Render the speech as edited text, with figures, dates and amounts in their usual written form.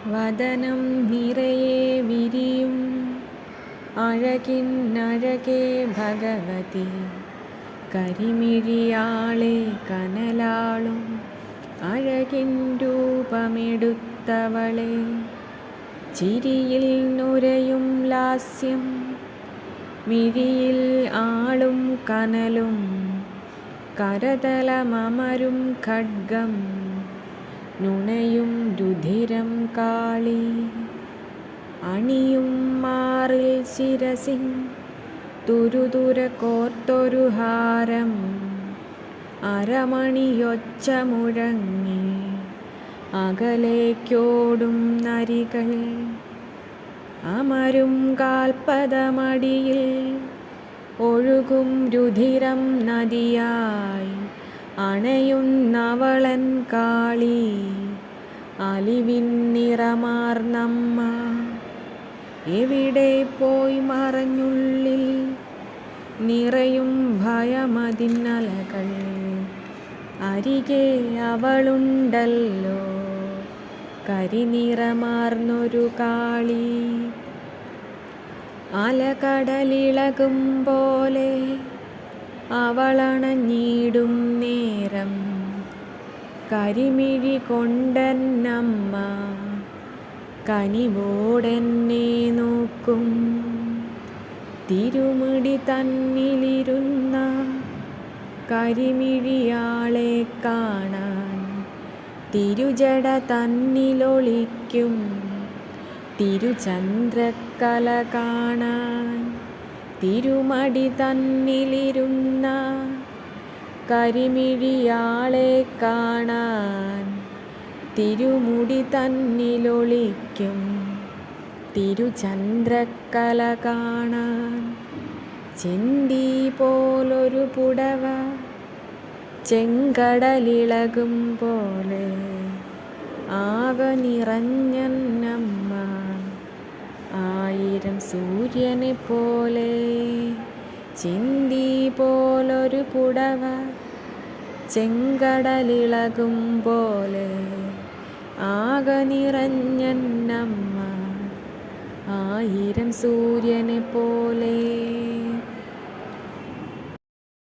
വദനം നിറയെ വിരിയും അഴകിന്നഴകേ ഭഗവതി, കരിമിഴിയാളെ കനലാളും അഴകിൻ രൂപമെടുത്തവളെ, ചിരിയിൽ നുരയും ലാസ്യം, മിഴിയിൽ ആളും കനലും, കരതലമമരും ഖഡ്ഗം, നുണയും രുധിരം കാളി, അണിയും മാറിൽ ശിരസിൻ തുരുതുര കോർത്തൊരു ഹാരം, അരമണിയൊച്ച മുഴങ്ങി അകലേക്കോടും നരികൾ, അമരും കാൽപദമടിയിൽ ഒഴുകും രുധിരം നദിയായി അണയുന്നവളൻ കാളി, അലിവിൻ നിറമാർന്നമ്മ. എവിടെ പോയി മറഞ്ഞുള്ളിൽ നിറയും ഭയമതിന്നലകൾ, അരികെ അവളുണ്ടല്ലോ കരിനിറമാർന്നൊരു കാളി. അലകടലിളകും പോലെ അവളണഞ്ഞിടും നേരം, കരിമിഴി കൊണ്ടെന്നമ്മ കനിവോടെന്നെ നോക്കും. തിരുമുടി തന്നിലിരുന്ന കരിമിഴിയാളെ കാണാൻ, തിരുജട തന്നിലൊളിക്കും തിരുചന്ദ്രക്കല കാണാൻ, തിരുമടി തന്നിലിരുന്ന കരിമിഴിയാളെ കാണാൻ, തിരുമുടി തന്നിലൊളിക്കും തിരുചന്ദ്രക്കല കാണാൻ. ചെന്തി പോലൊരു പുടവ ചെങ്കടലിളകും പോലെ ആകെ നിറഞ്ഞന്നമ്മ, ആയിരം സൂര്യനെ പോലെ. ചെന്തി പോലൊരു പുടവ ചെങ്കടലിളകും പോലെ ആകെ നിറഞ്ഞന്നമ്മ, ആയിരം സൂര്യനെ പോലെ.